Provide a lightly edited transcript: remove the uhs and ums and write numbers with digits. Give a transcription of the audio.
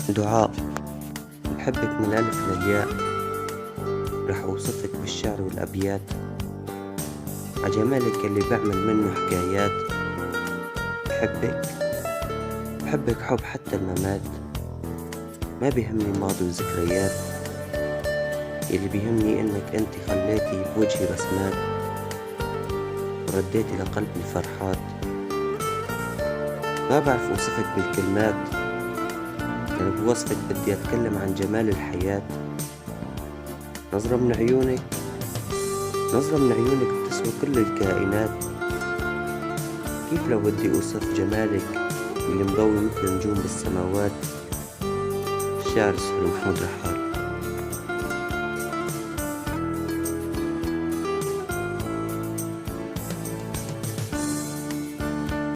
دعاء. بحبك من الألف للياء، رح أوصفك بالشعر والأبيات، عجمالك اللي بعمل منه حكايات. بحبك بحبك حب حتى الممات، ما بيهمني ماضي وذكريات، اللي بيهمني إنك أنت خليتي بوجهي رسمات، ورديتي لقلبي فرحات. ما بعرف أوصفك بالكلمات، يعني بوصفك بدي أتكلم عن جمال الحياة. نظرة من عيونك نظرة من عيونك بتسوى كل الكائنات. كيف لو بدي أوصف جمالك اللي مضوي مثل نجوم بالسماوات؟ الشاعر السوري محمود رحال.